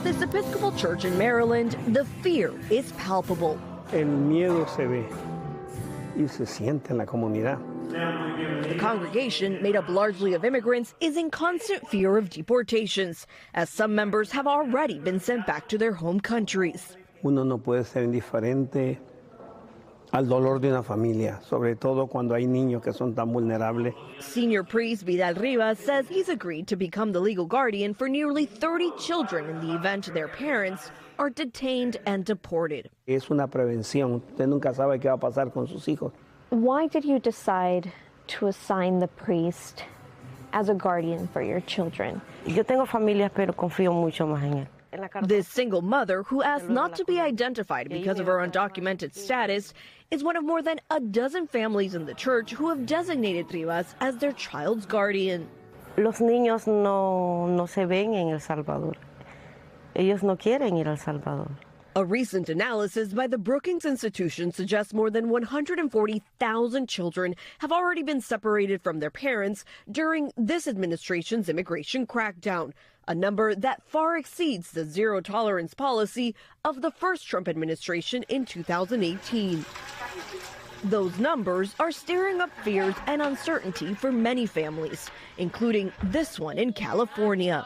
At this Episcopal church in Maryland, the fear is palpable. El miedo se ve y se siente en la comunidad. The congregation, made up largely of immigrants, is in constant fear of deportations, as some members have already been sent back to their home countries. Uno no puede ser indiferente al dolor de una familia, sobre todo cuando hay niños que son tan vulnerables. Senior priest Vidal Rivas says he's agreed to become the legal guardian for nearly 30 children in the event their parents are detained and deported. Es una prevención. Usted nunca sabe qué va a pasar con sus hijos. Why did you decide to assign the priest as a guardian for your children? Yo tengo familias, pero confío mucho más en él. This single mother, who asked not to be identified because of her undocumented status, is one of more than a dozen families in the church who have designated Rivas as their child's guardian. Los niños no se ven en El Salvador. Ellos no quieren ir a El Salvador. A recent analysis by the Brookings Institution suggests more than 140,000 children have already been separated from their parents during this administration's immigration crackdown, a number that far exceeds the zero-tolerance policy of the first Trump administration in 2018. Those numbers are stirring up fears and uncertainty for many families, including this one in California.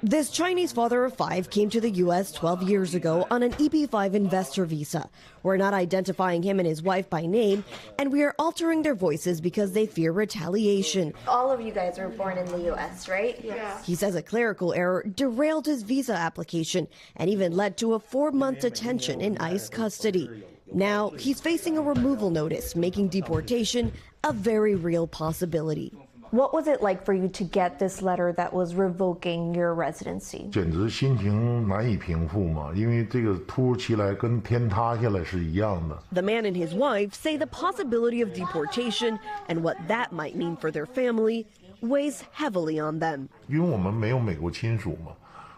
This Chinese father of 5 came to the U.S. 12 years ago on an EP5 investor visa. We're not identifying him and his wife by name, and we are altering their voices because they fear retaliation. All of you guys were born in the U.S., right? Yes. He says a clerical error derailed his visa application and even led to a 4-month detention in ICE custody. Now he's facing a removal notice, making deportation a very real possibility. What was it like for you to get this letter that was revoking your residency? 简直心情难以平复嘛，因为这个突如其来，跟天塌下来是一样的。 The man and his wife say the possibility of deportation and what that might mean for their family weighs heavily on them. 因为我们没有美国亲属嘛，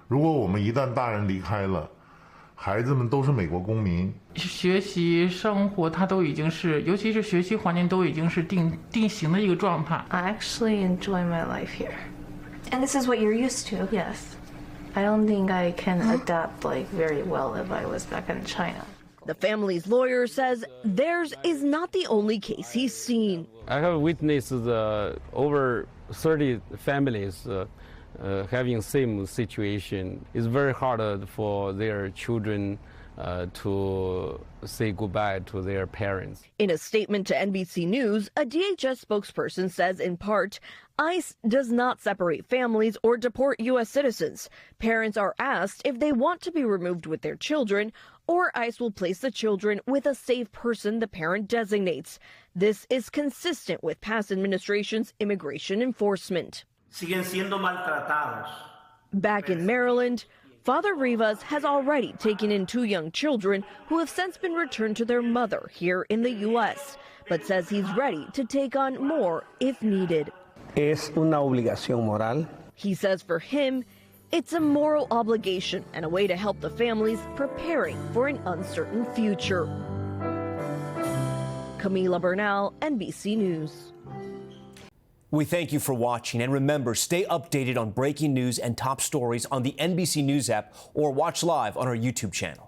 如果我们一旦大人离开了，孩子们都是美国公民。 学习生活它都已经是，尤其是学习环境都已经是定型的一个状态。 I actually enjoy my life here. And this is what you're used to? Yes. I don't think I can adapt very well if I was back in China. The family's lawyer says theirs is not the only case he's seen. I have witnessed over 30 families having same situation. It's very hard for their children to say goodbye to their parents. In a statement to NBC News, a DHS spokesperson says, in part, ICE does not separate families or deport U.S. citizens. Parents are asked if they want to be removed with their children, or ICE will place the children with a safe person the parent designates. This is consistent with past administrations' immigration enforcement. Siguen siendo maltratados. Back in Maryland, Father Rivas has already taken in 2 young children who have since been returned to their mother here in the U.S., but says he's ready to take on more if needed. Es una obligación moral. He says for him, it's a moral obligation and a way to help the families preparing for an uncertain future. Camila Bernal, NBC News. We thank you for watching, and remember, stay updated on breaking news and top stories on the NBC News app or watch live on our YouTube channel.